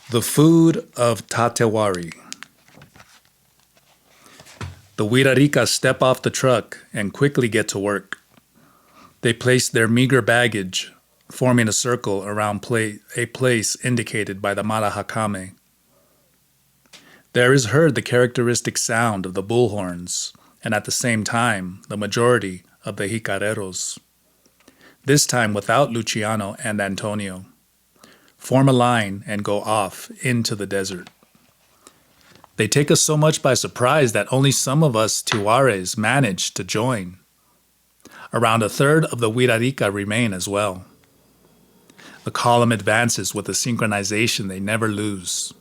The food of Tatewari. The Wirarika step off the truck and quickly get to work. They place their meager baggage, forming a circle around a place indicated by the marahakame. There is heard the characteristic sound of the bullhorns, and at the same time, the majority of the jicareros. This time without Luciano and Antonio. Form a line and go off into the desert. They take us so much by surprise that only some of us Tiwares manage to join. Around a third of the Wirarika remain as well. The column advances with a synchronization they never lose.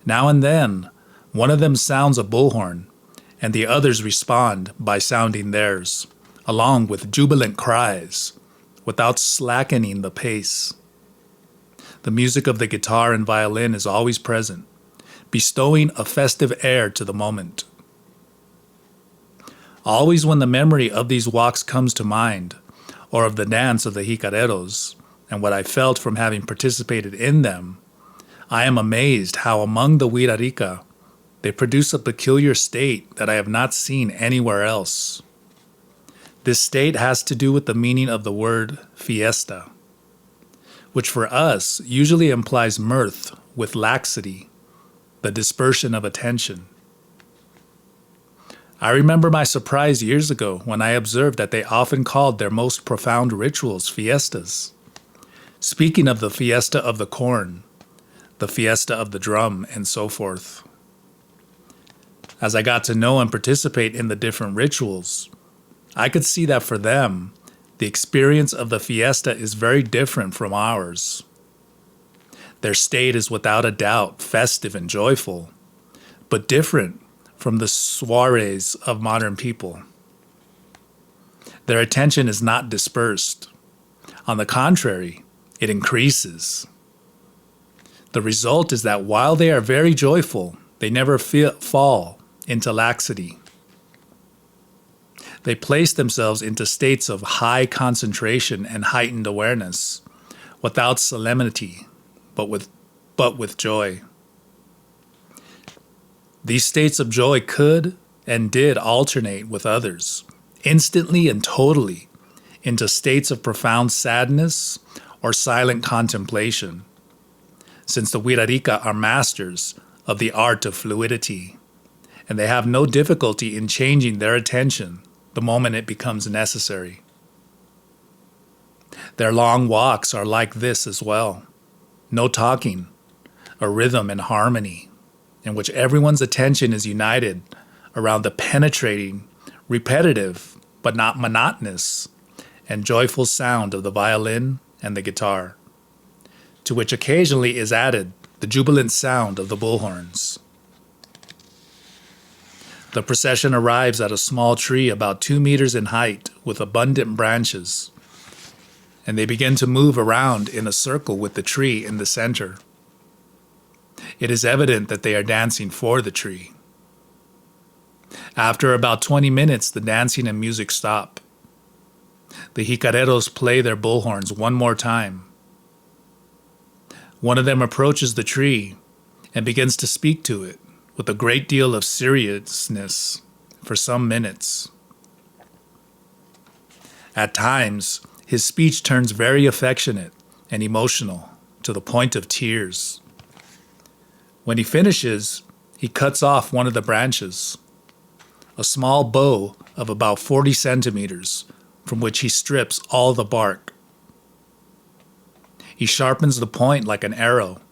Now and then, one of them sounds a bullhorn, and the others respond by sounding theirs, along with jubilant cries, without slackening the pace. The music of the guitar and violin is always present, bestowing a festive air to the moment. Always when the memory of these walks comes to mind, or of the dance of the jicareros, and what I felt from having participated in them, I am amazed how among the Wirarika, they produce a peculiar state that I have not seen anywhere else. This state has to do with the meaning of the word fiesta, which for us usually implies mirth with laxity, the dispersion of attention. I remember my surprise years ago when I observed that they often called their most profound rituals fiestas, speaking of the fiesta of the corn, the fiesta of the drum, and so forth. As I got to know and participate in the different rituals, I could see that for them, the experience of the fiesta is very different from ours. Their state is without a doubt festive and joyful, but different from the soirees of modern people. Their attention is not dispersed. On the contrary, it increases. The result is that while they are very joyful, they never fall into laxity. They place themselves into states of high concentration and heightened awareness, without solemnity, but with joy. These states of joy could and did alternate with others, instantly and totally, into states of profound sadness or silent contemplation, since the Wirarika are masters of the art of fluidity, and they have no difficulty in changing their attention the moment it becomes necessary. Their long walks are like this as well. No talking, a rhythm and harmony in which everyone's attention is united around the penetrating, repetitive, but not monotonous, and joyful sound of the violin and the guitar, to which occasionally is added the jubilant sound of the bullhorns. The procession arrives at a small tree about 2 meters in height with abundant branches, and they begin to move around in a circle with the tree in the center. It is evident that they are dancing for the tree. After about 20 minutes, the dancing and music stop. The jicareros play their bullhorns one more time. One of them approaches the tree and begins to speak to it with a great deal of seriousness for some minutes. At times, his speech turns very affectionate and emotional to the point of tears. When he finishes, he cuts off one of the branches, a small bow of about 40 centimeters, from which he strips all the bark. He sharpens the point like an arrow.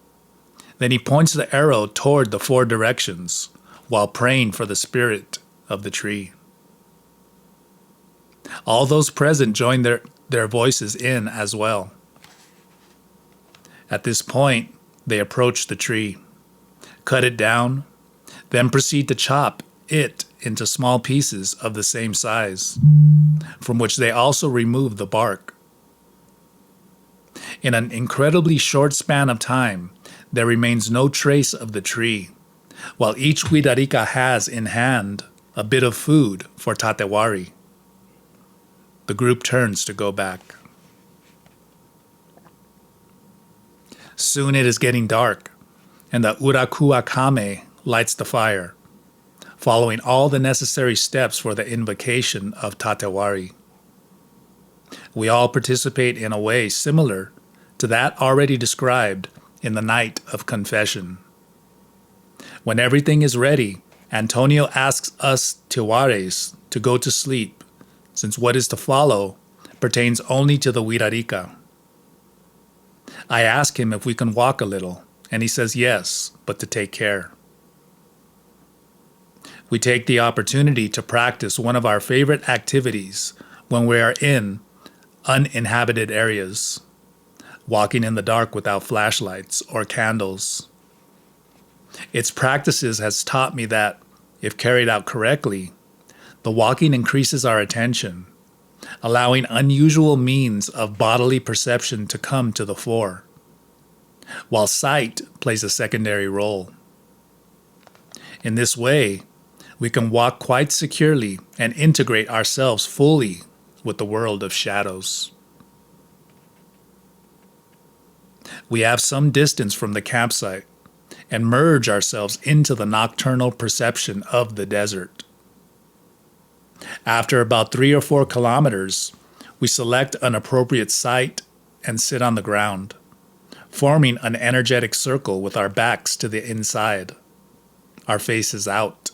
Then he points the arrow toward the 4 directions while praying for the spirit of the tree. All those present join their voices in as well. At this point, they approach the tree, cut it down, then proceed to chop it into small pieces of the same size, from which they also remove the bark. In an incredibly short span of time, there remains no trace of the tree, while each Wirarika has in hand a bit of food for Tatewari. The group turns to go back. Soon it is getting dark, and the Urakuakame lights the fire, following all the necessary steps for the invocation of Tatewari. We all participate in a way similar to that already described in the night of confession. When everything is ready, Antonio asks us Tewares to go to sleep, since what is to follow pertains only to the Wirarika. I ask him if we can walk a little, and he says yes, but to take care. We take the opportunity to practice one of our favorite activities when we are in uninhabited areas, walking in the dark without flashlights or candles. Its practices has taught me that, if carried out correctly, the walking increases our attention, allowing unusual means of bodily perception to come to the fore, while sight plays a secondary role. In this way, we can walk quite securely and integrate ourselves fully with the world of shadows. We have some distance from the campsite and merge ourselves into the nocturnal perception of the desert. After about 3 or 4 kilometers, we select an appropriate site and sit on the ground, forming an energetic circle with our backs to the inside, our faces out.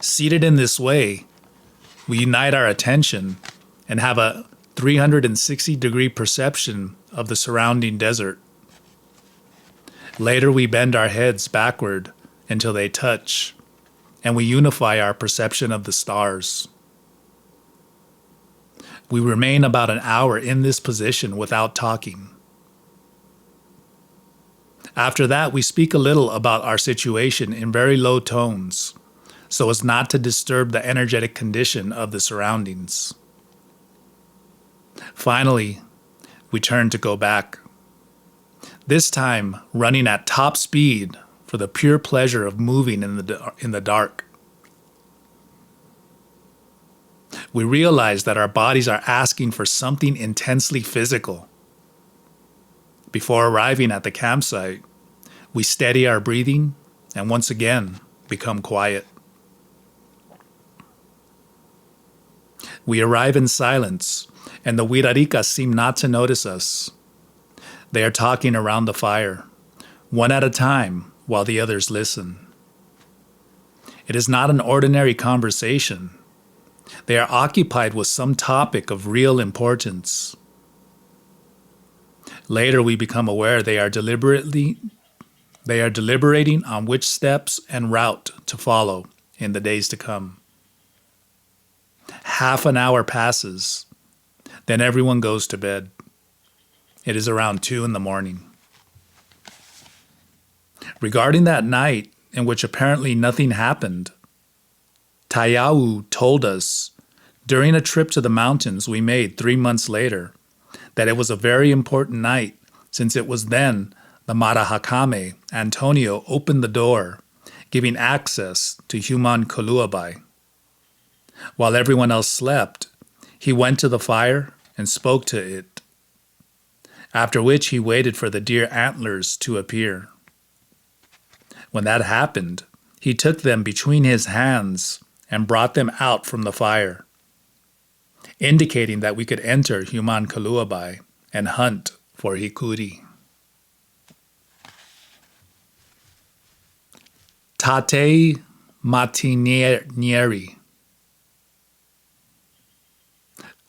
Seated in this way, we unite our attention and have a 360-degree perception of the surrounding desert. Later, we bend our heads backward until they touch, and we unify our perception of the stars. We remain about an hour in this position without talking. After that, we speak a little about our situation in very low tones, so as not to disturb the energetic condition of the surroundings. Finally, we turn to go back, this time running at top speed for the pure pleasure of moving in the dark. We realize that our bodies are asking for something intensely physical. Before arriving at the campsite, we steady our breathing and once again become quiet. We arrive in silence, and the Wirarika seem not to notice us. They are talking around the fire, one at a time, while the others listen. It is not an ordinary conversation. They are occupied with some topic of real importance. Later, we become aware they are deliberating on which steps and route to follow in the days to come. Half an hour passes, then everyone goes to bed. It is around 2 a.m. Regarding that night, in which apparently nothing happened, Tayau told us, during a trip to the mountains we made 3 months later, that it was a very important night, since it was then the Marahakame, Antonio, opened the door, giving access to Human Koluabai. While everyone else slept, he went to the fire and spoke to it, after which he waited for the deer antlers to appear. When that happened, he took them between his hands and brought them out from the fire, indicating that we could enter Human Koluabai and hunt for hikuri. Tate matinieri.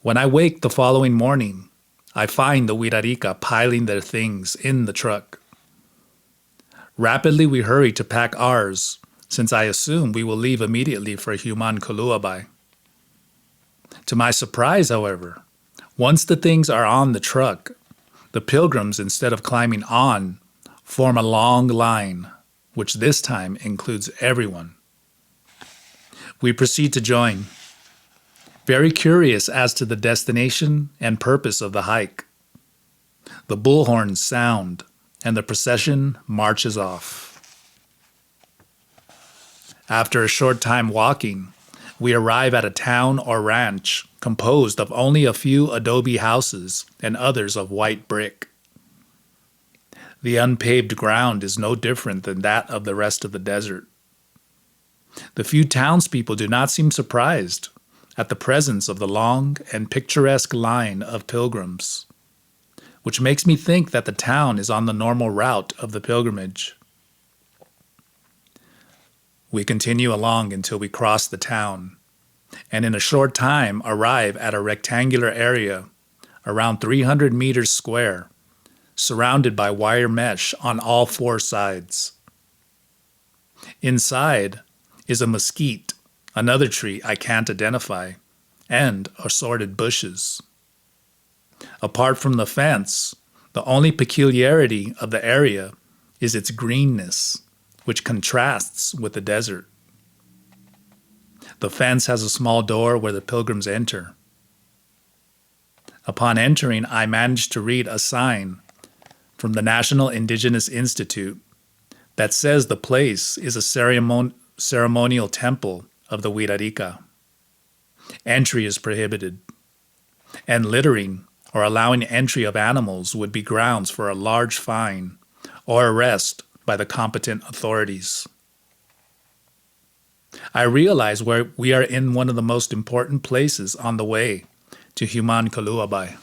When I wake the following morning, I find the Wirarika piling their things in the truck. Rapidly we hurry to pack ours, since I assume we will leave immediately for Human Koluabai. To my surprise, however, once the things are on the truck, the pilgrims, instead of climbing on, form a long line, which this time includes everyone. We proceed to join, very curious as to the destination and purpose of the hike. The bullhorns sound, and the procession marches off. After a short time walking, we arrive at a town or ranch composed of only a few adobe houses and others of white brick. The unpaved ground is no different than that of the rest of the desert. The few townspeople do not seem surprised at the presence of the long and picturesque line of pilgrims, which makes me think that the town is on the normal route of the pilgrimage. We continue along until we cross the town, and in a short time arrive at a rectangular area around 300 meters square, surrounded by wire mesh on all four sides. Inside is a mesquite, another tree I can't identify, and assorted bushes. Apart from the fence, the only peculiarity of the area is its greenness, which contrasts with the desert. The fence has a small door where the pilgrims enter. Upon entering, I managed to read a sign from the National Indigenous Institute that says the place is a ceremonial temple of the Wirarika. Entry is prohibited, and littering or allowing entry of animals would be grounds for a large fine or arrest by the competent authorities. I realize we are in one of the most important places on the way to Human Kaluabai.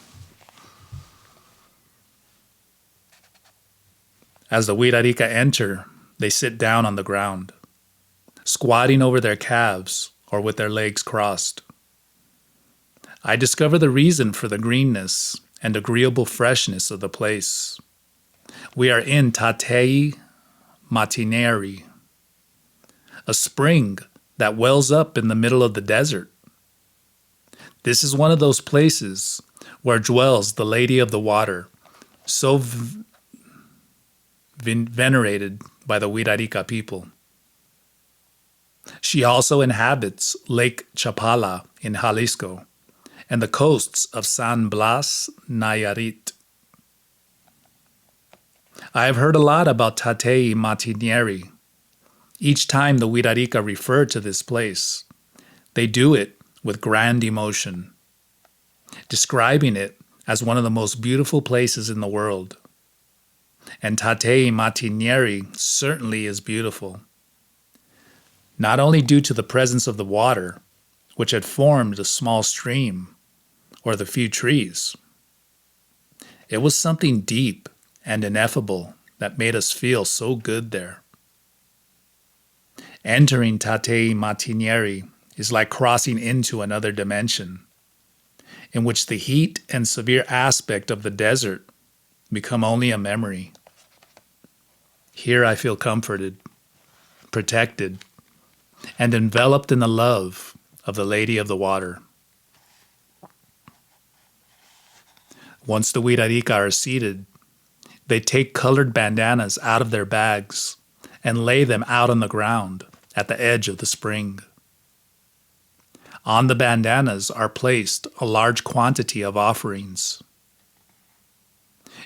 As the Wirarika enter, they sit down on the ground, squatting over their calves or with their legs crossed. I discover the reason for the greenness and agreeable freshness of the place. We are in Tatei Matineri, a spring that wells up in the middle of the desert. This is one of those places where dwells the Lady of the Water, so venerated by the Wirarika people. She also inhabits Lake Chapala in Jalisco and the coasts of San Blas, Nayarit. I have heard a lot about Tatei Matineri. Each time the Wirarika refer to this place, they do it with grand emotion, describing it as one of the most beautiful places in the world. And Tatei Matineri certainly is beautiful, not only due to the presence of the water, which had formed a small stream, or the few trees. It was something deep and ineffable that made us feel so good there. Entering Tatei Matineri is like crossing into another dimension, in which the heat and severe aspect of the desert become only a memory. Here I feel comforted, protected, and enveloped in the love of the Lady of the Water. Once the Wirarika are seated, they take colored bandanas out of their bags and lay them out on the ground at the edge of the spring. On the bandanas are placed a large quantity of offerings.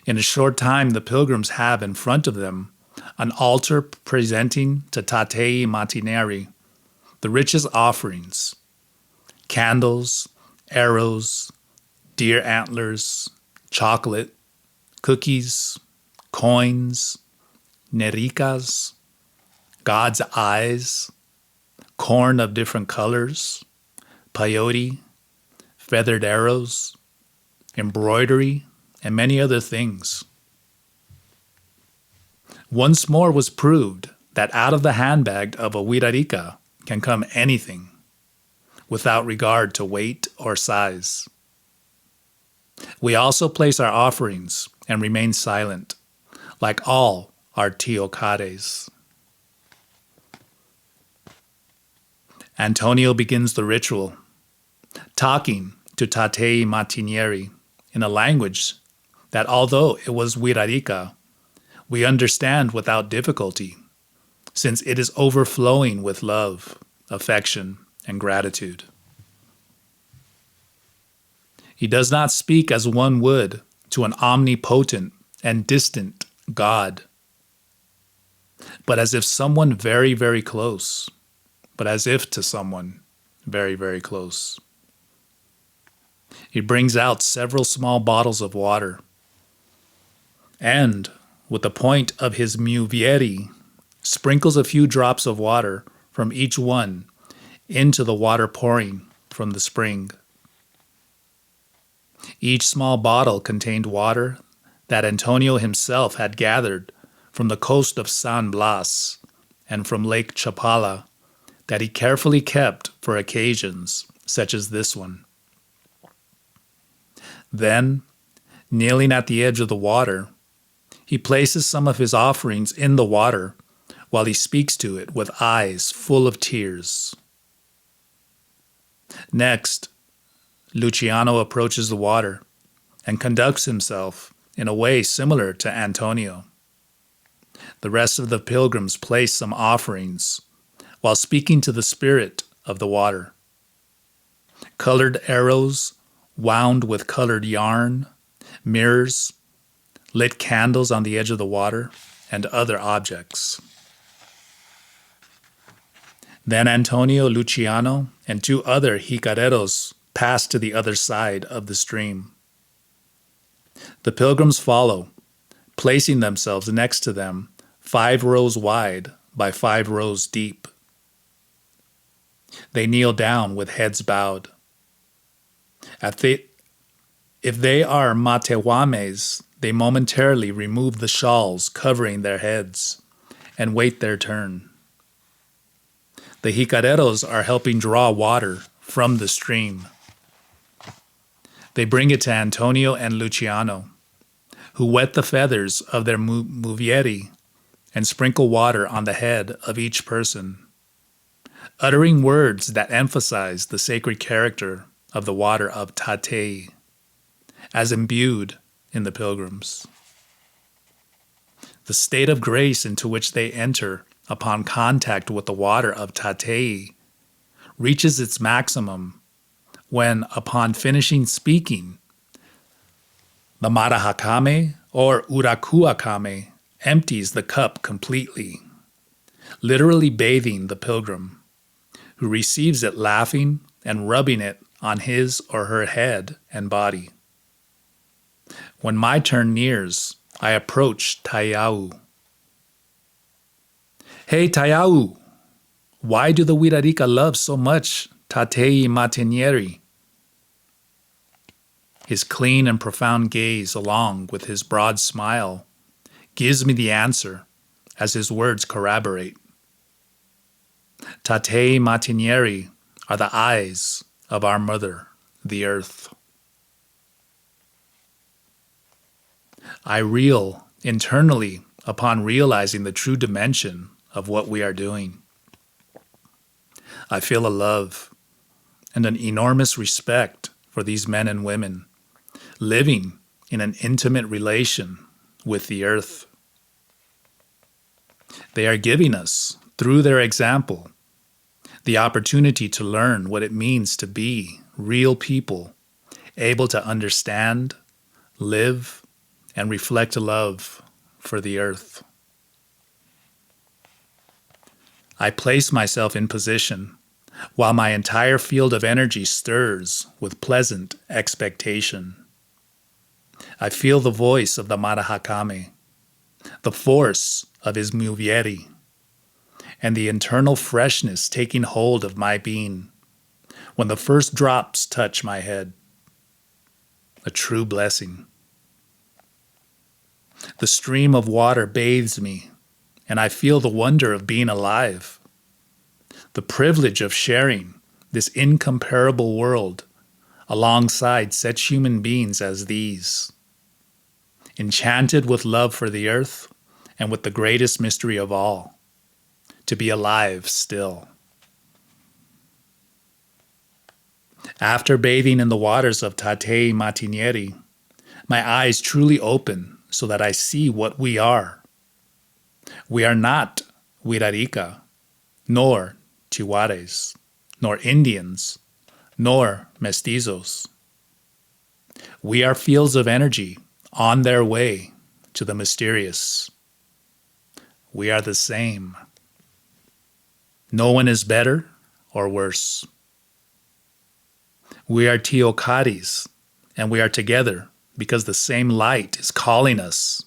In a short time, the pilgrims have in front of them an altar presenting to Tatei Matineri the richest offerings: candles, arrows, deer antlers, chocolate, cookies, coins, nerikas, God's eyes, corn of different colors, peyote, feathered arrows, embroidery, and many other things. Once more was proved that out of the handbag of a Wirarika can come anything, without regard to weight or size. We also place our offerings and remain silent, like all our teokares. Antonio begins the ritual, talking to Tatei Matineri in a language that, although it was Wirarika, we understand without difficulty, since it is overflowing with love, affection, and gratitude. He does not speak as one would to an omnipotent and distant God, but as if someone very, very close, but as if to someone very, very close. He brings out several small bottles of water, and with the point of his muvieri, sprinkles a few drops of water from each one into the water pouring from the spring. Each small bottle contained water that Antonio himself had gathered from the coast of San Blas and from Lake Chapala, that he carefully kept for occasions such as this one. Then, kneeling at the edge of the water, he places some of his offerings in the water while he speaks to it with eyes full of tears. Next, Luciano approaches the water and conducts himself in a way similar to Antonio. The rest of the pilgrims place some offerings while speaking to the spirit of the water. Colored arrows wound with colored yarn, mirrors, lit candles on the edge of the water, and other objects. Then Antonio, Luciano, and 2 other jicareros pass to the other side of the stream. The pilgrims follow, placing themselves next to them 5 rows wide by 5 rows deep. They kneel down with heads bowed. If they are matehuames, they momentarily remove the shawls covering their heads and wait their turn. The jicareros are helping draw water from the stream. They bring it to Antonio and Luciano, who wet the feathers of their muvieri and sprinkle water on the head of each person, uttering words that emphasize the sacred character of the water of Tatei, as imbued in the pilgrims. The state of grace into which they enter upon contact with the water of Tatei reaches its maximum when, upon finishing speaking, the Marahakame or Urakuakame empties the cup completely, literally bathing the pilgrim, who receives it laughing and rubbing it on his or her head and body. When my turn nears, I approach Tayau. Hey Tayau, why do the Wirarika love so much Tatei Matinieri? His clean and profound gaze, along with his broad smile, gives me the answer as his words corroborate. Tatei Matinieri are the eyes of our mother, the earth. I reel internally upon realizing the true dimension of what we are doing. I feel a love and an enormous respect for these men and women living in an intimate relation with the earth. They are giving us, through their example, the opportunity to learn what it means to be real people, able to understand, live, and reflect love for the earth. I place myself in position while my entire field of energy stirs with pleasant expectation. I feel the voice of the Marahakame, the force of his muvieri, and the internal freshness taking hold of my being when the first drops touch my head. A true blessing. The stream of water bathes me, and I feel the wonder of being alive, the privilege of sharing this incomparable world alongside such human beings as these, enchanted with love for the earth and with the greatest mystery of all, to be alive still. After bathing in the waters of Tatei Matinieri, my eyes truly open so that I see what we are. We are not Wirarika, nor Chihuahuas, nor Indians, nor mestizos. We are fields of energy on their way to the mysterious. We are the same. No one is better or worse. We are teokaris, and we are together because the same light is calling us.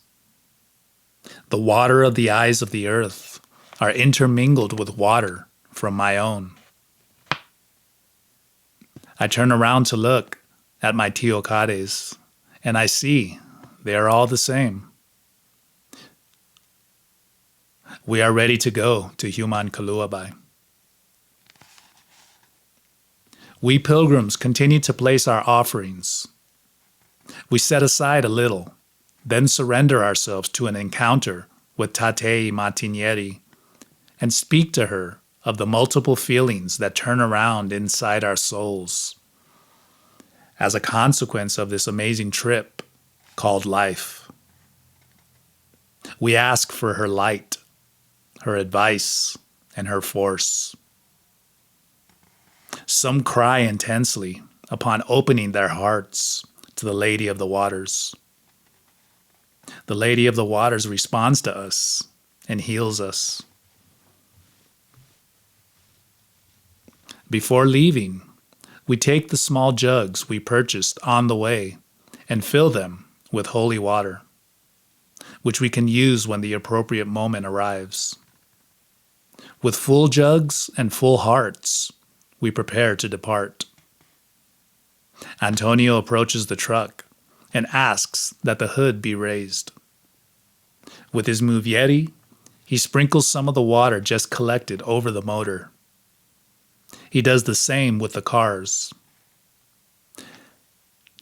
The water of the eyes of the earth are intermingled with water from my own. I turn around to look at my teocades, and I see they are all the same. We are ready to go to Human-Kaluabai. We pilgrims continue to place our offerings. We set aside a little, then surrender ourselves to an encounter with Tatei Matinieri and speak to her of the multiple feelings that turn around inside our souls as a consequence of this amazing trip called life. We ask for her light, her advice, and her force. Some cry intensely upon opening their hearts to the Lady of the Waters. The Lady of the Waters responds to us and heals us. Before leaving, we take the small jugs we purchased on the way and fill them with holy water, which we can use when the appropriate moment arrives. With full jugs and full hearts, we prepare to depart. Antonio approaches the truck and asks that the hood be raised. With his muvieri, he sprinkles some of the water just collected over the motor. He does the same with the cars.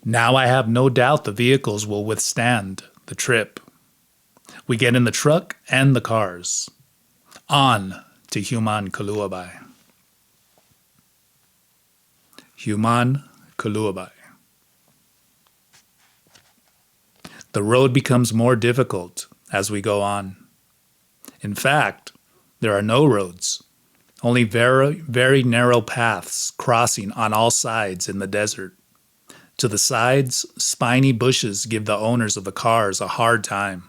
Now I have no doubt the vehicles will withstand the trip. We get in the truck and the cars. On to Human-Kaluabai. Human-Kaluabai. The road becomes more difficult as we go on. In fact, there are no roads, only very, very narrow paths crossing on all sides in the desert. To the sides, spiny bushes give the owners of the cars a hard time.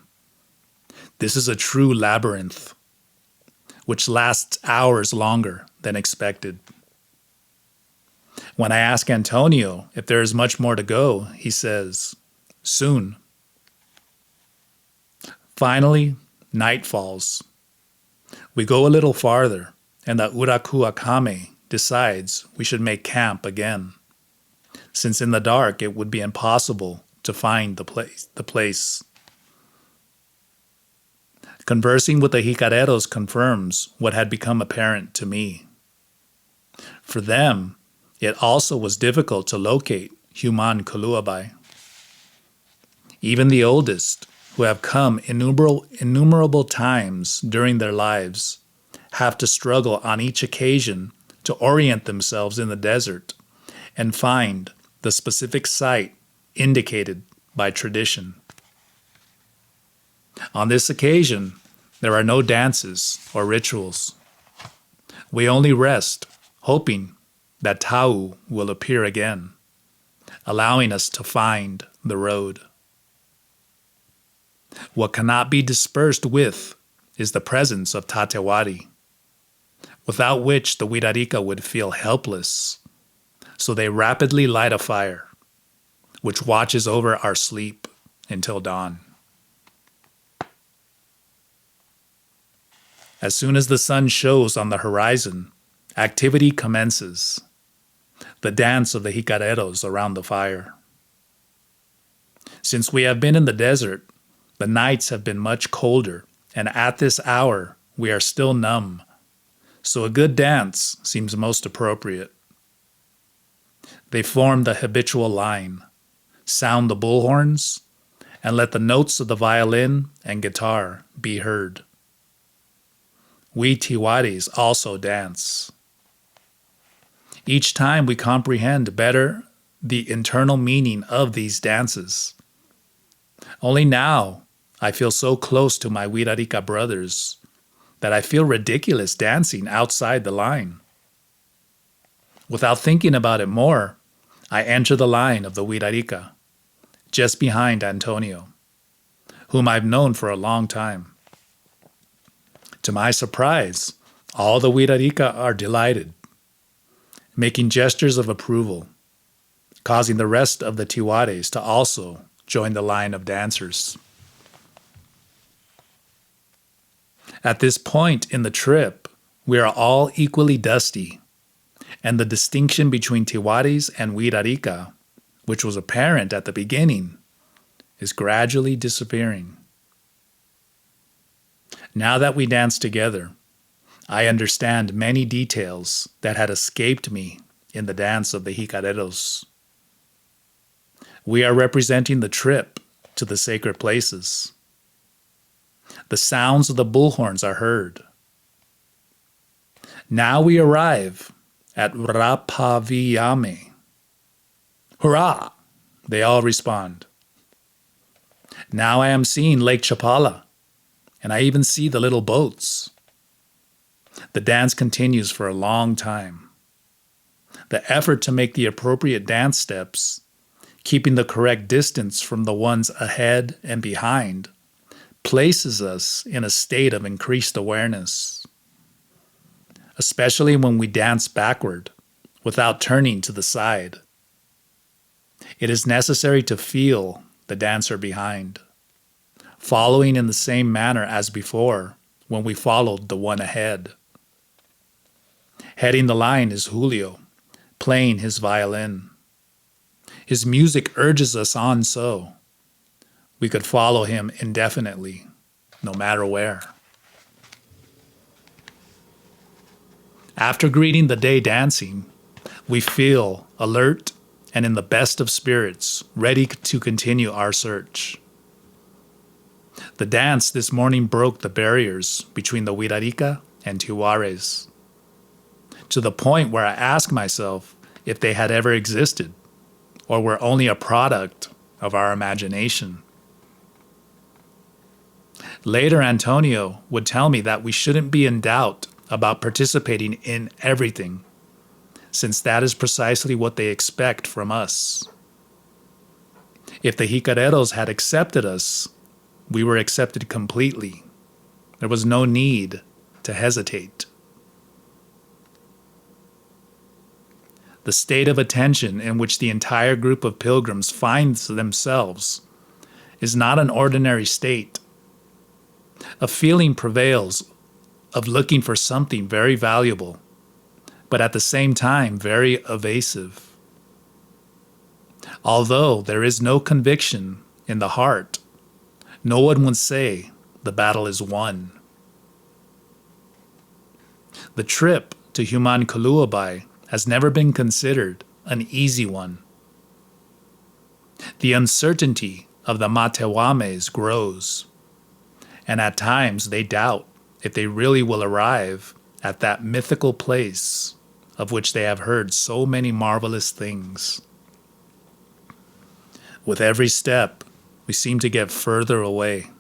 This is a true labyrinth, which lasts hours longer than expected. When I ask Antonio if there is much more to go, he says, soon. Finally, night falls. We go a little farther, and the Uraku Akame decides we should make camp again, since in the dark it would be impossible to find the place. Conversing with the Jicareros confirms what had become apparent to me. For them, it also was difficult to locate Human-Kaluabai. Even the oldest, who have come innumerable times during their lives, have to struggle on each occasion to orient themselves in the desert and find the specific site indicated by tradition. On this occasion, there are no dances or rituals. We only rest, hoping that Tau will appear again, allowing us to find the road. What cannot be dispersed with is the presence of Tatewari, without which the Wirarika would feel helpless. So they rapidly light a fire, which watches over our sleep until dawn. As soon as the sun shows on the horizon, activity commences. The dance of the Jicareros around the fire. Since we have been in the desert, the nights have been much colder, and at this hour, we are still numb. So a good dance seems most appropriate. They form the habitual line, sound the bullhorns, and let the notes of the violin and guitar be heard. We Tiwaris also dance. Each time we comprehend better the internal meaning of these dances. Only now I feel so close to my Wirarika brothers that I feel ridiculous dancing outside the line. Without thinking about it more, I enter the line of the Wirarika, just behind Antonio, whom I've known for a long time. To my surprise, all the Wirarika are delighted, making gestures of approval, causing the rest of the Tiwares to also join the line of dancers. At this point in the trip, we are all equally dusty, and the distinction between Tiwaris and Wirarica, which was apparent at the beginning, is gradually disappearing. Now that we dance together, I understand many details that had escaped me in the dance of the Jicareros. We are representing the trip to the sacred places. The sounds of the bullhorns are heard. Now we arrive at Rapavillame. Hurrah! They all respond. Now I am seeing Lake Chapala, and I even see the little boats. The dance continues for a long time. The effort to make the appropriate dance steps, keeping the correct distance from the ones ahead and behind, places us in a state of increased awareness, especially when we dance backward without turning to the side. It is necessary to feel the dancer behind, following in the same manner as before when we followed the one ahead. Heading the line is Julio, playing his violin. His music urges us on so we could follow him indefinitely, no matter where. After greeting the day dancing, we feel alert and in the best of spirits, ready to continue our search. The dance this morning broke the barriers between the Wirarica and Tiwares, to the point where I ask myself if they had ever existed, or were only a product of our imagination. Later, Antonio would tell me that we shouldn't be in doubt about participating in everything, since that is precisely what they expect from us. If the Jicareros had accepted us, we were accepted completely. There was no need to hesitate. The state of attention in which the entire group of pilgrims finds themselves is not an ordinary state. A feeling prevails of looking for something very valuable, but at the same time very evasive. Although there is no conviction in the heart, no one would say the battle is won. The trip to Humanculuabai has never been considered an easy one. The uncertainty of the Matewames grows, and at times they doubt if they really will arrive at that mythical place of which they have heard so many marvelous things. With every step, we seem to get further away.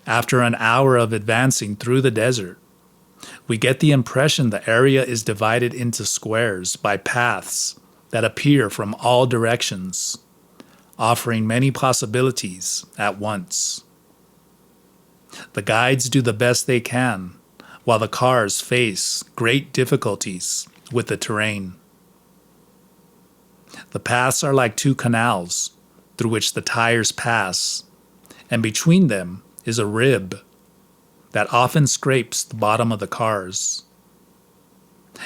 After an hour of advancing through the desert, we get the impression the area is divided into squares by paths that appear from all directions, offering many possibilities at once. The guides do the best they can, while the cars face great difficulties with the terrain. The paths are like two canals through which the tires pass, and between them is a rib that often scrapes the bottom of the cars.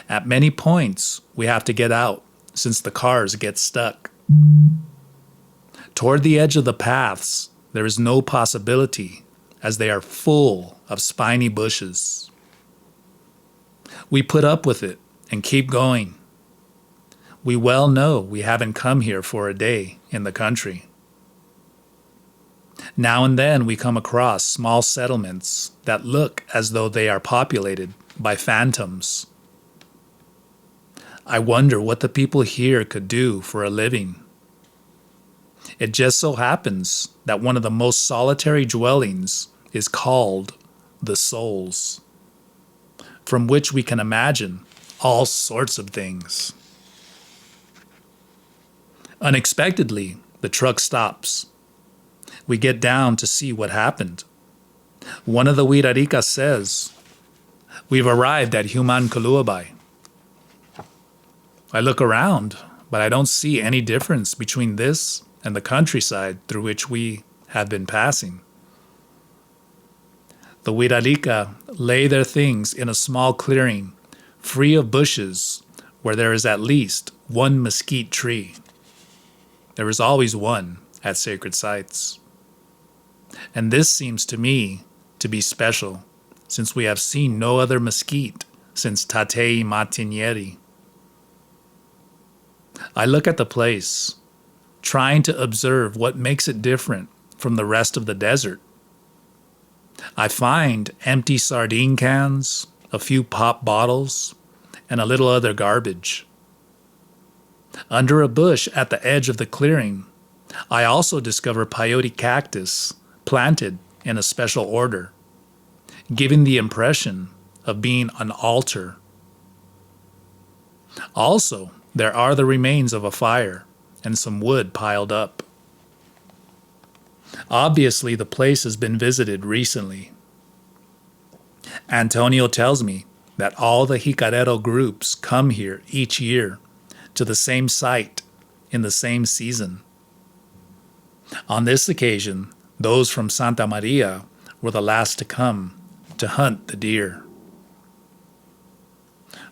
At many points, we have to get out since the cars get stuck. Toward the edge of the paths, there is no possibility as they are full of spiny bushes. We put up with it and keep going. We well know we haven't come here for a day in the country. Now and then we come across small settlements that look as though they are populated by phantoms. I wonder what the people here could do for a living. It just so happens that one of the most solitary dwellings is called the Souls, from which we can imagine all sorts of things. Unexpectedly, the truck stops. We get down to see what happened. One of the Wirarica says, "We've arrived at Humanculuabai." I look around, but I don't see any difference between this and the countryside through which we have been passing. The Wirarica lay their things in a small clearing, free of bushes, where there is at least one mesquite tree. There is always one at sacred sites. And this seems to me to be special, since we have seen no other mesquite since Tatei Martinieri. I look at the place, trying to observe what makes it different from the rest of the desert. I find empty sardine cans, a few pop bottles, and a little other garbage. Under a bush at the edge of the clearing, I also discover peyote cactus planted in a special order, giving the impression of being an altar. Also, there are the remains of a fire and some wood piled up. Obviously, the place has been visited recently. Antonio tells me that all the Jicarero groups come here each year to the same site in the same season. On this occasion, those from Santa Maria were the last to come to hunt the deer.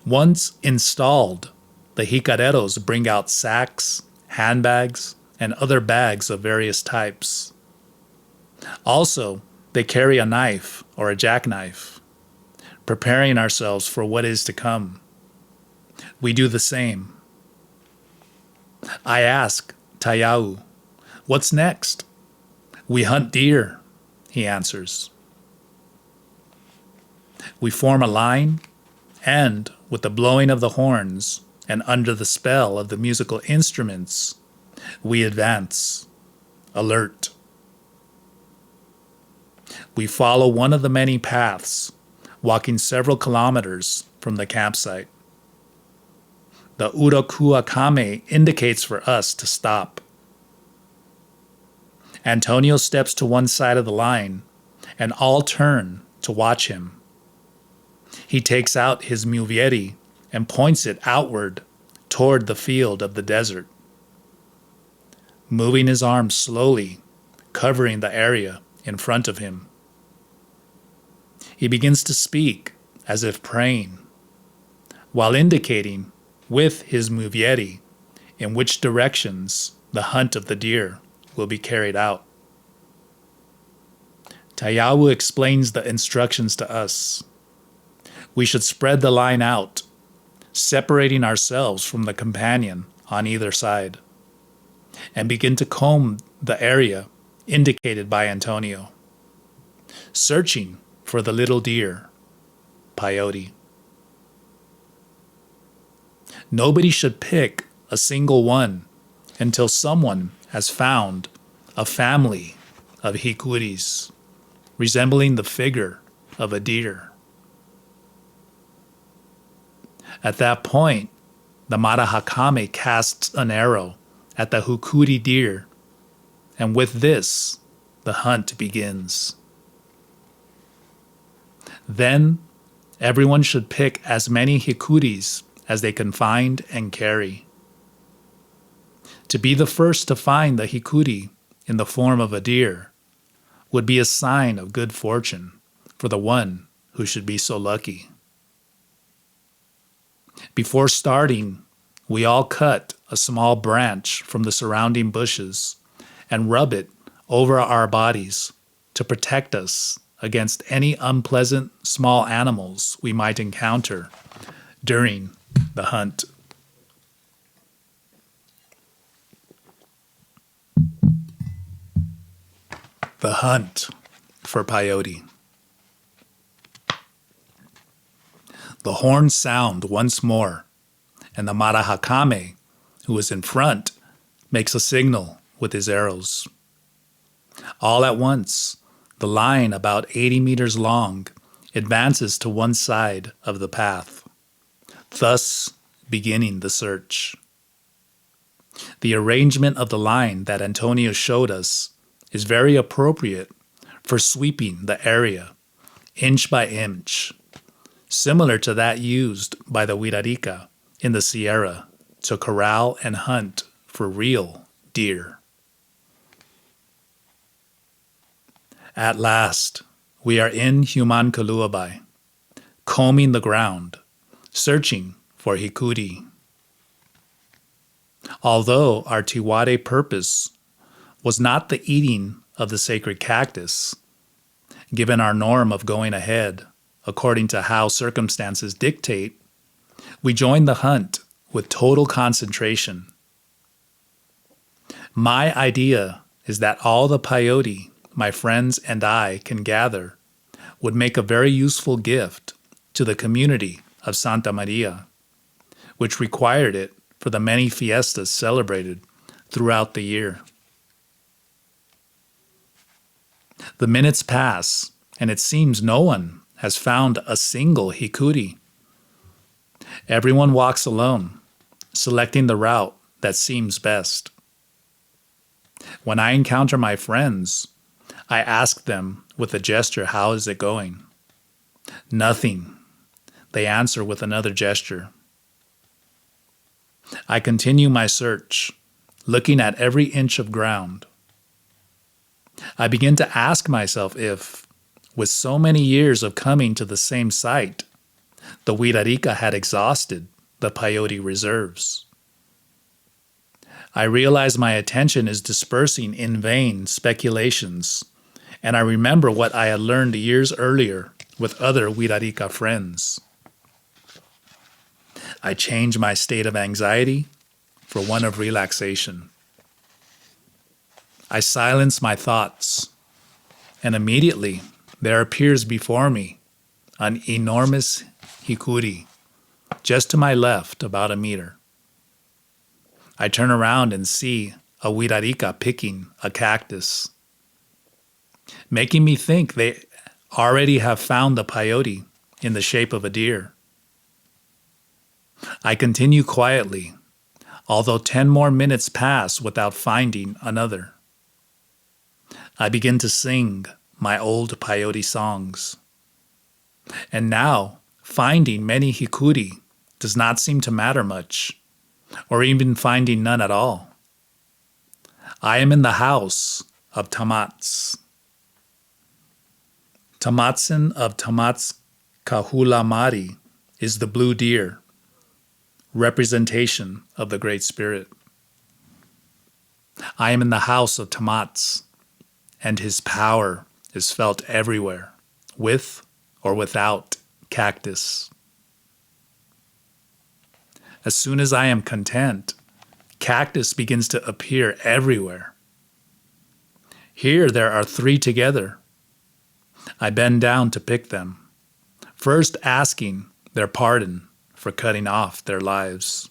Once installed, the Jicareros bring out sacks, handbags, and other bags of various types. Also, they carry a knife or a jackknife, preparing ourselves for what is to come. We do the same. I ask Tayau, "What's next?" "We hunt deer," he answers. We form a line, and with the blowing of the horns and under the spell of the musical instruments, we advance, alert. We follow one of the many paths, walking several kilometers from the campsite. The Urokuakame indicates for us to stop. Antonio steps to one side of the line, and all turn to watch him. He takes out his muvieri and points it outward toward the field of the desert, moving his arms slowly, covering the area in front of him. He begins to speak as if praying, while indicating with his muvieri in which directions the hunt of the deer will be carried out. Tayawu explains the instructions to us. We should spread the line out, separating ourselves from the companion on either side, and begin to comb the area indicated by Antonio, searching for the little deer, peyote. Nobody should pick a single one until someone has found a family of hikuris resembling the figure of a deer. At that point, the Marahakame casts an arrow at the hikuri deer, and with this, the hunt begins. Then, everyone should pick as many hikuris as they can find and carry. To be the first to find the hikuri in the form of a deer would be a sign of good fortune for the one who should be so lucky. Before starting, we all cut a small branch from the surrounding bushes and rub it over our bodies to protect us against any unpleasant small animals we might encounter during the hunt. The hunt for peyote. The horns sound once more, and the Marahakame, who is in front, makes a signal with his arrows. All at once, the line, about 80 meters long, advances to one side of the path, thus beginning the search. The arrangement of the line that Antonio showed us is very appropriate for sweeping the area, inch by inch, similar to that used by the Wirarica in the Sierra to corral and hunt for real deer. At last, We are in Humankuluabai, combing the ground, searching for hikuri. Although our Tiwade purpose was not the eating of the sacred cactus, given our norm of going ahead according to how circumstances dictate, we joined the hunt with total concentration. My idea is that all the peyote my friends and I can gather would make a very useful gift to the community of Santa Maria, which required it for the many fiestas celebrated throughout the year. The minutes pass, and it seems no one has found a single hikuri. Everyone walks alone, selecting the route that seems best. When I encounter my friends, I ask them with a gesture, "How is it going?" "Nothing," they answer with another gesture. I continue my search, looking at every inch of ground. I begin to ask myself if, with so many years of coming to the same site, the Wirarica had exhausted the peyote reserves. I realize my attention is dispersing in vain speculations, and I remember what I had learned years earlier with other Wirarica friends. I change my state of anxiety for one of relaxation. I silence my thoughts, and immediately there appears before me an enormous hikuri, just to my left, about a meter. I turn around and see a Wirarica picking a cactus, making me think they already have found the peyote in the shape of a deer. I continue quietly, although 10 more minutes pass without finding another. I begin to sing my old peyote songs. And now, finding many hikuri does not seem to matter much, or even finding none at all. I am in the house of Tamats. Tamatsin of Tamats Kahulamari is the blue deer, representation of the Great Spirit. I am in the house of Tamats, and his power is felt everywhere, with or without cactus. As soon as I am content, cactus begins to appear everywhere. Here there are 3 together. I bend down to pick them, first asking their pardon for cutting off their lives.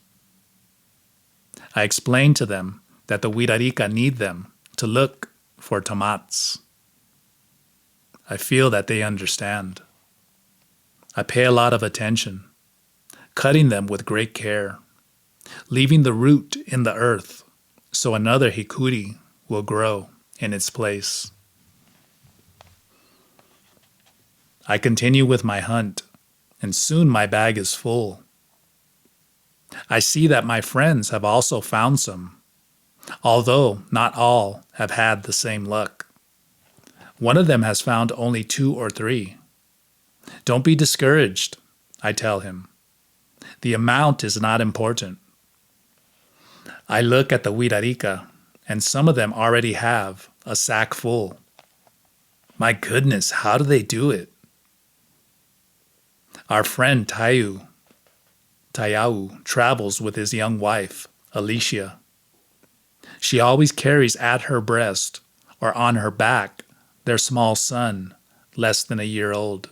I explain to them that the Wirarica need them to look for Tamats. I feel that they understand. I pay a lot of attention, cutting them with great care, leaving the root in the earth so another hikuri will grow in its place. I continue with my hunt, and soon my bag is full. I see that my friends have also found some, although not all have had the same luck. One of them has found only 2 or 3. "Don't be discouraged," I tell him. "The amount is not important." I look at the Wirarica, and some of them already have a sack full. My goodness, how do they do it? Our friend Tayau travels with his young wife, Alicia. She always carries at her breast or on her back their small son, less than a year old.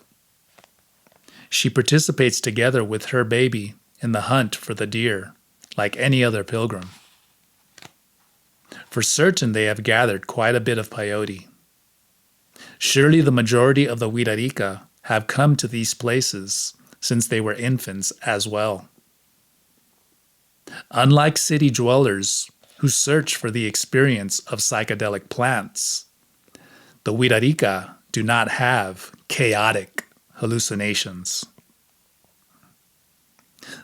She participates together with her baby in the hunt for the deer, like any other pilgrim. For certain, they have gathered quite a bit of peyote. Surely the majority of the Wirarica have come to these places since they were infants as well. Unlike city dwellers who search for the experience of psychedelic plants, the Wirarica do not have chaotic hallucinations.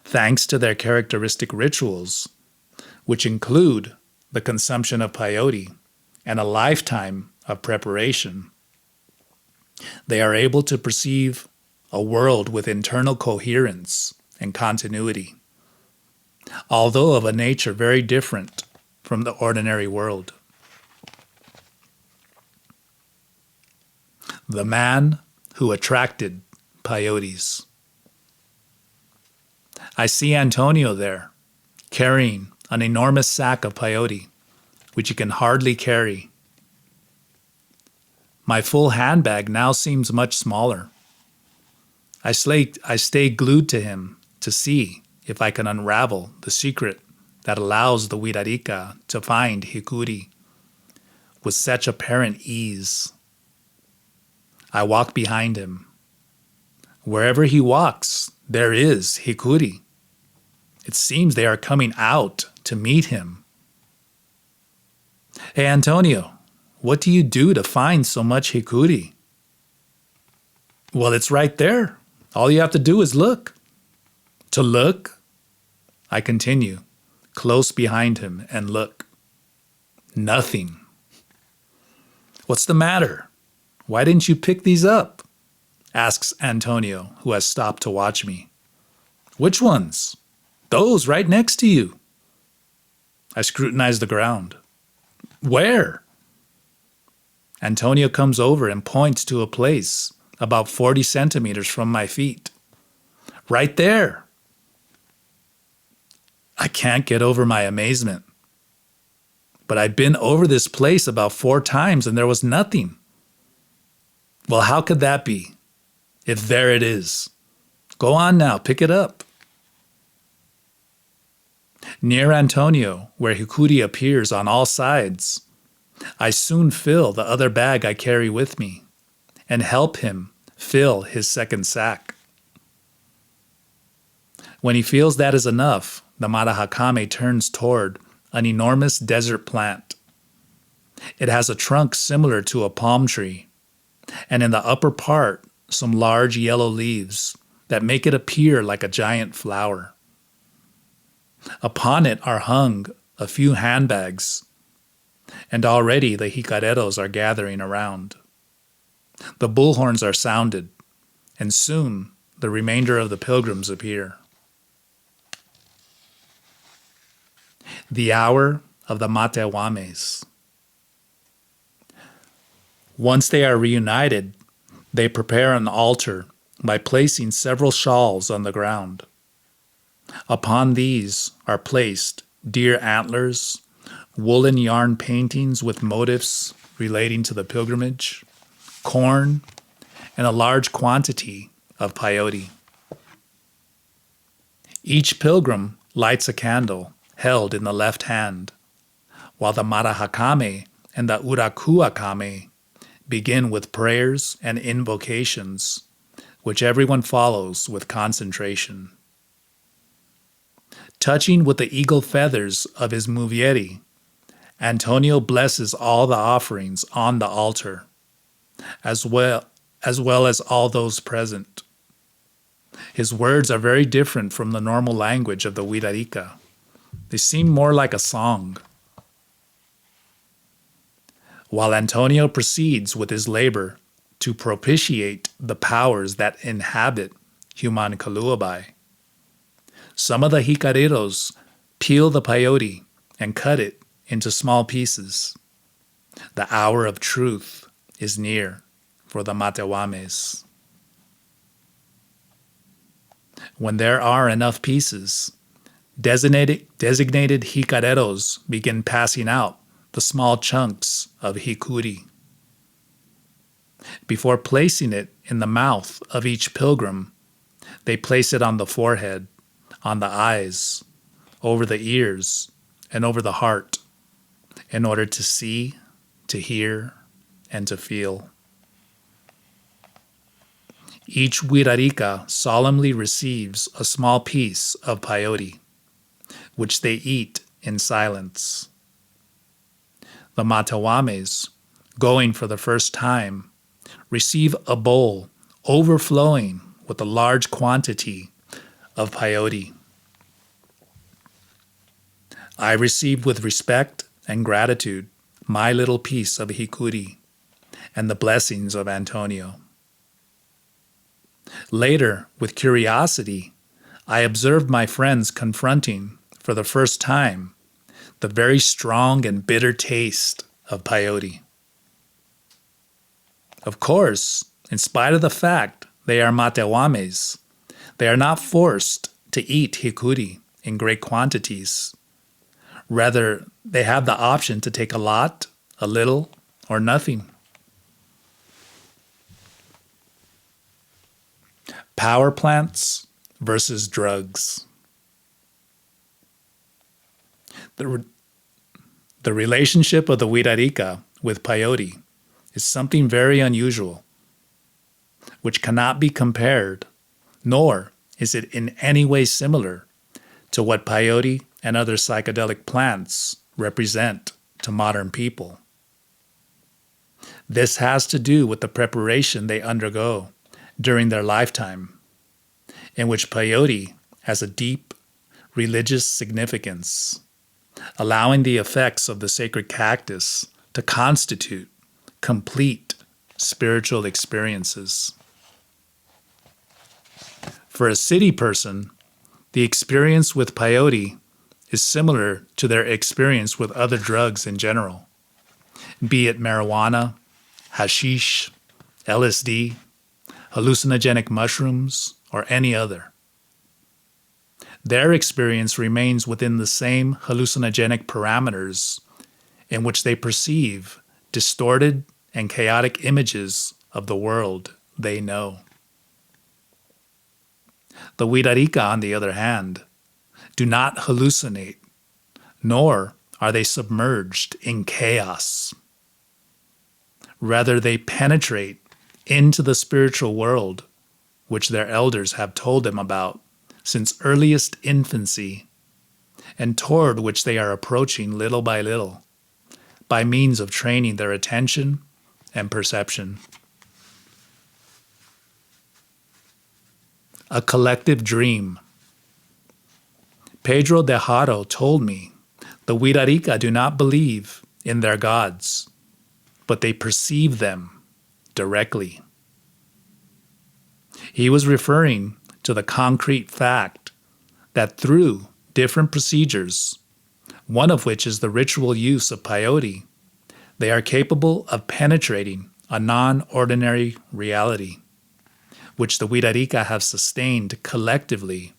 Thanks to their characteristic rituals, which include the consumption of peyote and a lifetime of preparation, They are able to perceive a world with internal coherence and continuity, although of a nature very different from the ordinary world. The man who attracted peyotes. I see Antonio there, carrying an enormous sack of peyote, which he can hardly carry. My full handbag now seems much smaller. I stay glued to him to see if I can unravel the secret that allows the Wirarika to find Hikuri with such apparent ease. I walk behind him. Wherever he walks, there is Hikuri. It seems they are coming out to meet him. Hey, Antonio, what do you do to find so much Hikuri? Well, it's right there. All you have to do is look. To look? I continue, close behind him, and look. Nothing. What's the matter? Why didn't you pick these up? Asks Antonio, who has stopped to watch me. Which ones? Those right next to you. I scrutinize the ground. Where? Antonio comes over and points to a place about 40 centimeters from my feet. Right there. I can't get over my amazement. But I've been over this place about 4 times and there was nothing. Well, how could that be? If there it is. Go on now, pick it up. Near Antonio, where Hikuri appears on all sides, I soon fill the other bag I carry with me and help him fill his second sack. When he feels that is enough, the Marahakame turns toward an enormous desert plant. It has a trunk similar to a palm tree, and in the upper part, some large yellow leaves that make it appear like a giant flower. Upon it are hung a few handbags, and already the jicareros are gathering around. The bullhorns are sounded, and soon the remainder of the pilgrims appear. The hour of the matewames. Once they are reunited, they prepare an altar by placing several shawls on the ground. Upon these are placed deer antlers, woolen yarn paintings with motifs relating to the pilgrimage, corn, and a large quantity of peyote. Each pilgrim lights a candle held in the left hand, while the Marahakame and the Urakuakame begin with prayers and invocations, which everyone follows with concentration. Touching with the eagle feathers of his muvieri, Antonio blesses all the offerings on the altar, as well as all those present. His words are very different from the normal language of the Wirarika. They seem more like a song. While Antonio proceeds with his labor to propitiate the powers that inhabit human Kaluabai, some of the jicareros peel the peyote and cut it into small pieces. The hour of truth is near for the matewames. When there are enough pieces, designated jicareros begin passing out the small chunks of hikuri. Before placing it in the mouth of each pilgrim, they place it on the forehead, on the eyes, over the ears, and over the heart, in order to see, to hear, and to feel. Each Wirarika solemnly receives a small piece of peyote, which they eat in silence. The matewames, going for the first time, receive a bowl overflowing with a large quantity of peyote. I receive with respect and gratitude my little piece of hikuri and the blessings of Antonio. Later, with curiosity, I observed my friends confronting, for the first time, the very strong and bitter taste of peyote. Of course, in spite of the fact they are matewames, they are not forced to eat hikuri in great quantities. Rather, they have the option to take a lot, a little, or nothing. Power plants versus drugs. The relationship of the Wirarika with peyote is something very unusual, which cannot be compared, nor is it in any way similar to what peyote and other psychedelic plants represent to modern people. This has to do with the preparation they undergo during their lifetime, in which peyote has a deep religious significance, allowing the effects of the sacred cactus to constitute complete spiritual experiences. For a city person, the experience with peyote is similar to their experience with other drugs in general, be it marijuana, hashish, LSD, hallucinogenic mushrooms, or any other. Their experience remains within the same hallucinogenic parameters in which they perceive distorted and chaotic images of the world they know. The Wirarika, on the other hand, do not hallucinate, nor are they submerged in chaos. Rather, they penetrate into the spiritual world, which their elders have told them about since earliest infancy, and toward which they are approaching little by means of training their attention and perception. A collective dream. Pedro de Haro told me the Wirarika do not believe in their gods, but they perceive them directly. He was referring to the concrete fact that through different procedures, one of which is the ritual use of peyote, they are capable of penetrating a non-ordinary reality, which the Wirarika have sustained collectively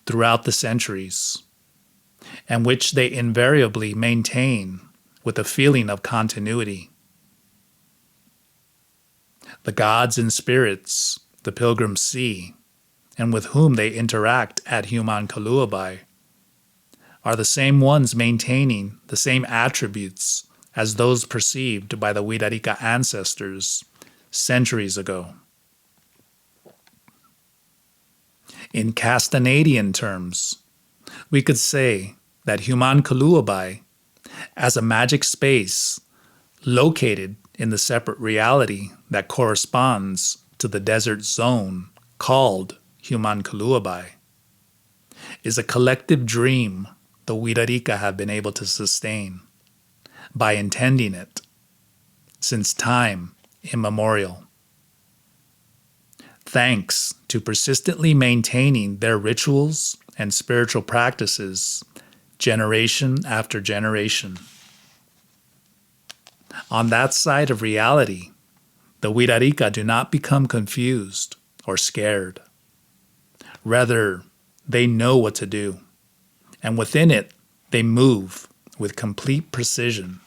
throughout the centuries, and which they invariably maintain with a feeling of continuity. The gods and spirits the pilgrims see, and with whom they interact at Humankuluabai, are the same ones maintaining the same attributes as those perceived by the Wirarika ancestors centuries ago. In Castanadian terms, we could say that Humankuluabai, as a magic space located in the separate reality that corresponds to the desert zone called Humankuluabai, is a collective dream the Wirarika have been able to sustain by intending it since time immemorial. Thanks to persistently maintaining their rituals and spiritual practices generation after generation. On that side of reality, the Wirarika do not become confused or scared. Rather, they know what to do, and within it, they move with complete precision.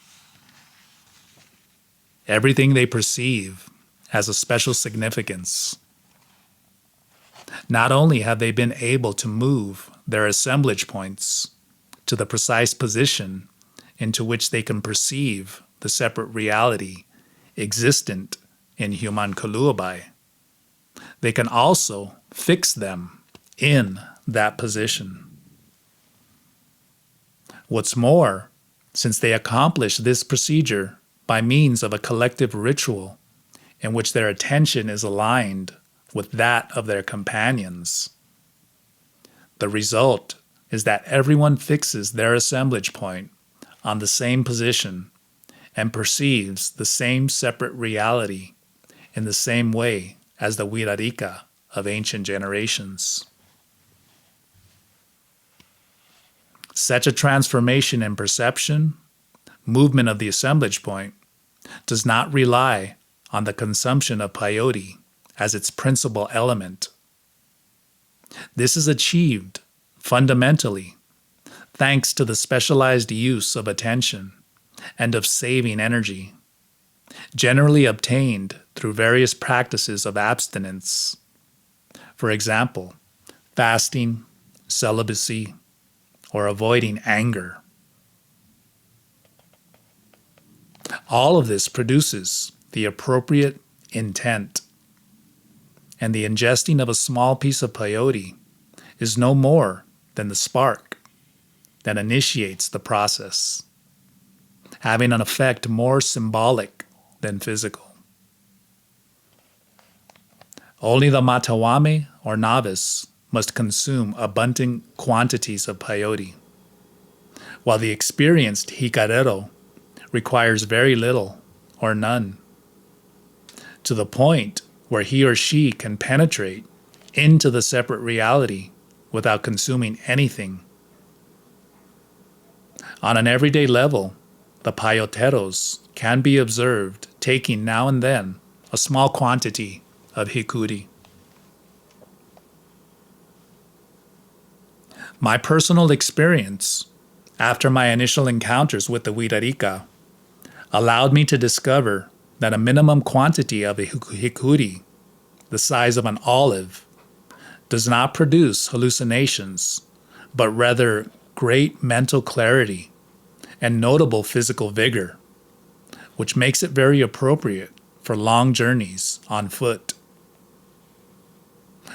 Everything they perceive has a special significance. Not only have they been able to move their assemblage points to the precise position into which they can perceive the separate reality existent in Humankuluabai, they can also fix them in that position. What's more, since they accomplish this procedure by means of a collective ritual in which their attention is aligned with that of their companions, the result is that everyone fixes their assemblage point on the same position and perceives the same separate reality in the same way as the Wirarika of ancient generations. Such a transformation in perception, movement of the assemblage point, does not rely on the consumption of peyote as its principal element. This is achieved, fundamentally, thanks to the specialized use of attention and of saving energy, generally obtained through various practices of abstinence. For example, fasting, celibacy, or avoiding anger. All of this produces the appropriate intent, and the ingesting of a small piece of peyote is no more than the spark that initiates the process, having an effect more symbolic than physical. Only the matawame or novice must consume abundant quantities of peyote, while the experienced jicarero requires very little or none, to the point where he or she can penetrate into the separate reality without consuming anything. On an everyday level, the peyoteros can be observed taking now and then a small quantity of hikuri. My personal experience, after my initial encounters with the Wirarika, allowed me to discover that a minimum quantity of a hikuri, the size of an olive, does not produce hallucinations, but rather great mental clarity and notable physical vigor, which makes it very appropriate for long journeys on foot.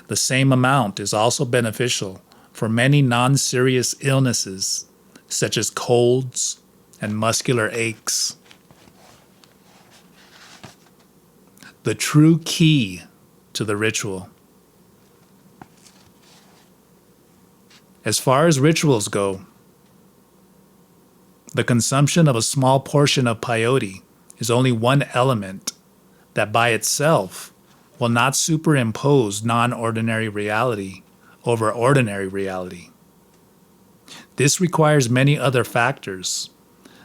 The same amount is also beneficial for many non-serious illnesses, such as colds and muscular aches. The true key to the ritual. As far as rituals go, the consumption of a small portion of peyote is only one element that by itself will not superimpose non-ordinary reality over ordinary reality. This requires many other factors,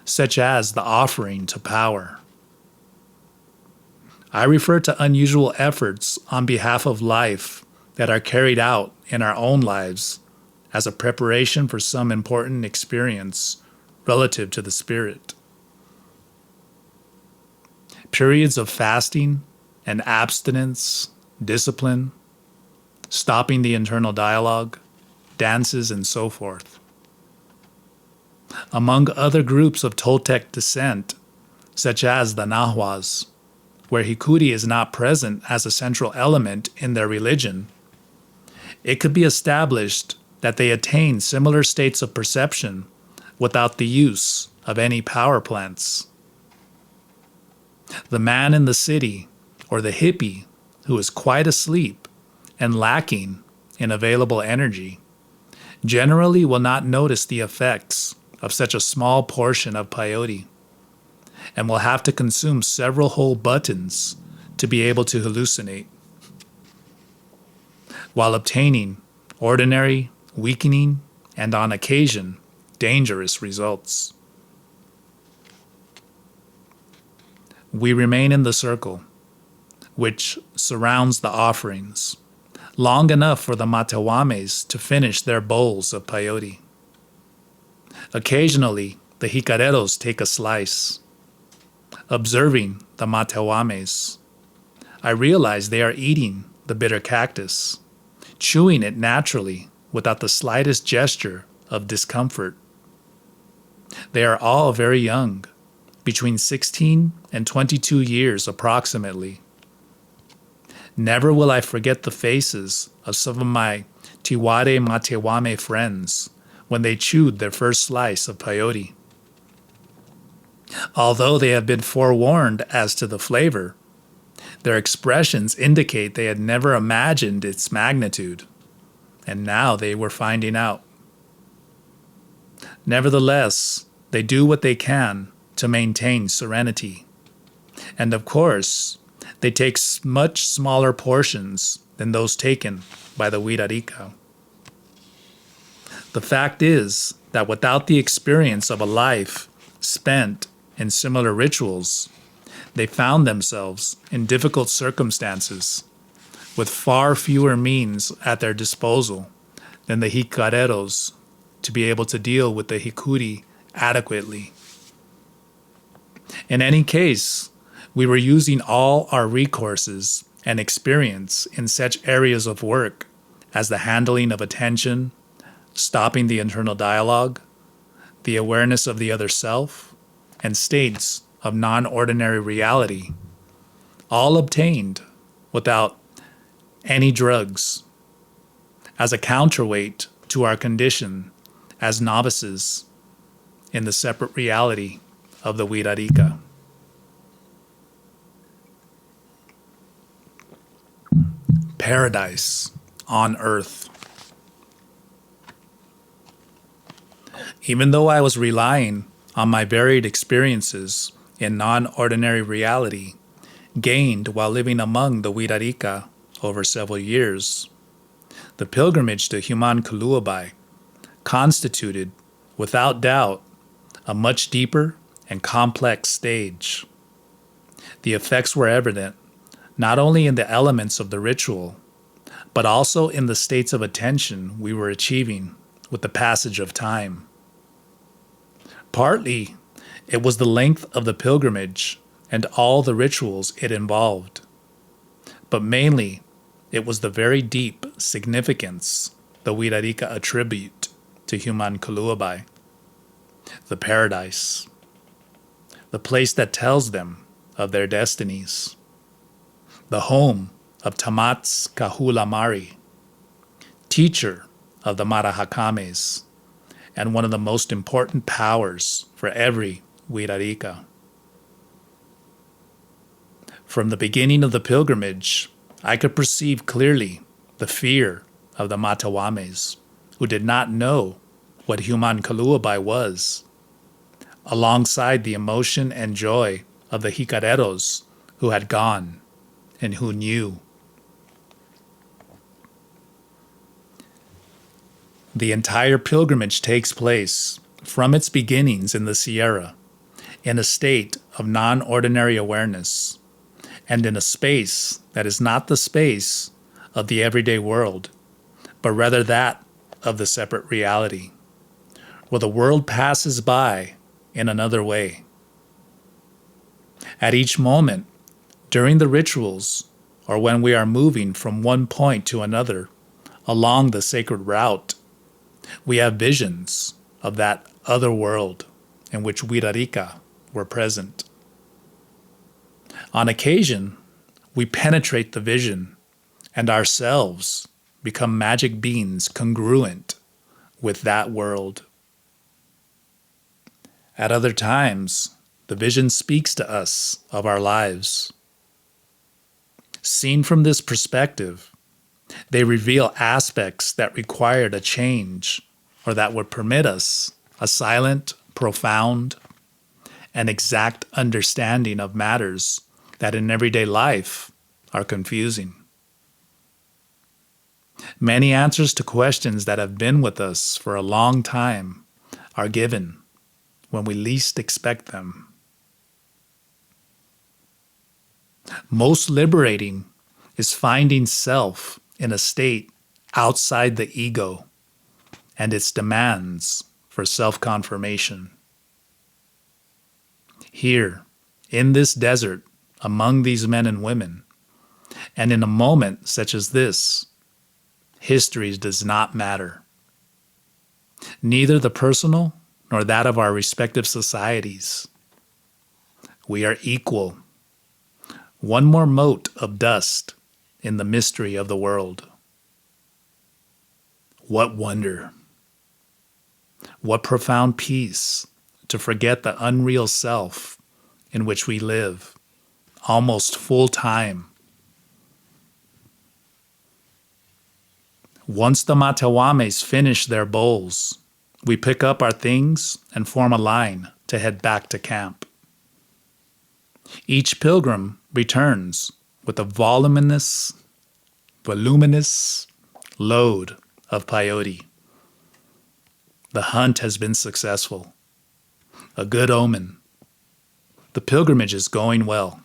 such as the offering to power. I refer to unusual efforts on behalf of life that are carried out in our own lives as a preparation for some important experience relative to the spirit. Periods of fasting and abstinence, discipline, stopping the internal dialogue, dances, and so forth. Among other groups of Toltec descent, such as the Nahuas, where hikuri is not present as a central element in their religion, it could be established that they attain similar states of perception without the use of any power plants. The man in the city, or the hippie, who is quite asleep and lacking in available energy, generally will not notice the effects of such a small portion of peyote, and will have to consume several whole buttons to be able to hallucinate, while obtaining ordinary, weakening, and on occasion, dangerous results. We remain in the circle, which surrounds the offerings, long enough for the matawames to finish their bowls of peyote. Occasionally, the jicareros take a slice. Observing the matawames, I realize they are eating the bitter cactus, chewing it naturally without the slightest gesture of discomfort. They are all very young, between 16 and 22 years approximately. Never will I forget the faces of some of my Tiware Matewame friends when they chewed their first slice of peyote. Although they have been forewarned as to the flavor, their expressions indicate they had never imagined its magnitude, and now they were finding out. Nevertheless, they do what they can to maintain serenity, and of course, They take much smaller portions than those taken by the Wirarika. The fact is that without the experience of a life spent in similar rituals, they found themselves in difficult circumstances with far fewer means at their disposal than the Hikareros to be able to deal with the Hikuri adequately. In any case, we were using all our recourses and experience in such areas of work as the handling of attention, stopping the internal dialogue, the awareness of the other self, and states of non-ordinary reality, all obtained without any drugs, as a counterweight to our condition as novices in the separate reality of the Wirarika. Paradise on earth. Even though I was relying on my varied experiences in non-ordinary reality, gained while living among the Wirarika over several years, the pilgrimage to Humankuluabai constituted, without doubt, a much deeper and complex stage. The effects were evident not only in the elements of the ritual, but also in the states of attention we were achieving with the passage of time. Partly, it was the length of the pilgrimage and all the rituals it involved, but mainly it was the very deep significance the Wirarika attribute to Humankuluabai, the paradise, the place that tells them of their destinies, the home of Tamats Kahulamari, teacher of the Marahakames, and one of the most important powers for every Wirarika. From the beginning of the pilgrimage, I could perceive clearly the fear of the Matawames, who did not know what Humankuluabai was, alongside the emotion and joy of the Hikareros who had gone and who knew. The entire pilgrimage takes place from its beginnings in the Sierra, in a state of non-ordinary awareness, and in a space that is not the space of the everyday world, but rather that of the separate reality, where the world passes by in another way. At each moment, during the rituals, or when we are moving from one point to another along the sacred route, we have visions of that other world in which Wirarika were present. On occasion, we penetrate the vision and ourselves become magic beings congruent with that world. At other times, the vision speaks to us of our lives. Seen from this perspective, they reveal aspects that required a change or that would permit us a silent, profound, and exact understanding of matters that in everyday life are confusing. Many answers to questions that have been with us for a long time are given when we least expect them. Most liberating is finding self in a state outside the ego and its demands for self-confirmation. Here, in this desert, among these men and women, and in a moment such as this, history does not matter. Neither the personal nor that of our respective societies. We are equal. One more mote of dust in the mystery of the world. What wonder! What profound peace to forget the unreal self in which we live, almost full time. Once the Matawames finish their bowls, we pick up our things and form a line to head back to camp. Each pilgrim returns with a voluminous load of peyote. The hunt has been successful. A good omen. The pilgrimage is going well.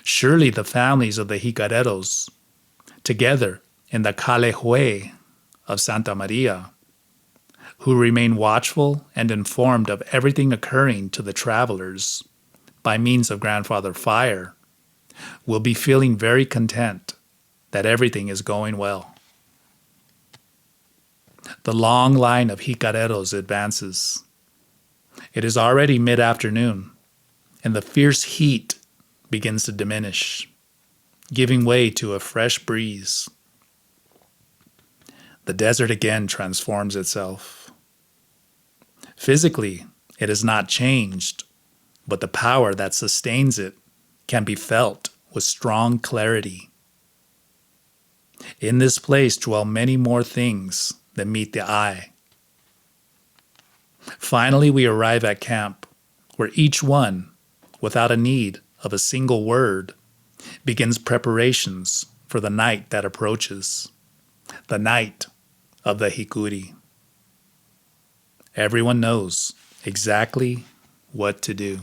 Surely the families of the jicareros, together in the Calehue of Santa Maria, who remain watchful and informed of everything occurring to the travelers by means of Grandfather Fire, will be feeling very content that everything is going well. The long line of jicareros advances. It is already mid-afternoon, and the fierce heat begins to diminish, giving way to a fresh breeze. The desert again transforms itself. Physically, it is not changed, but the power that sustains it can be felt with strong clarity. In this place dwell many more things than meet the eye. Finally, we arrive at camp, where each one, without a need of a single word, begins preparations for the night that approaches, the night of the Hikuri. Everyone knows exactly what to do.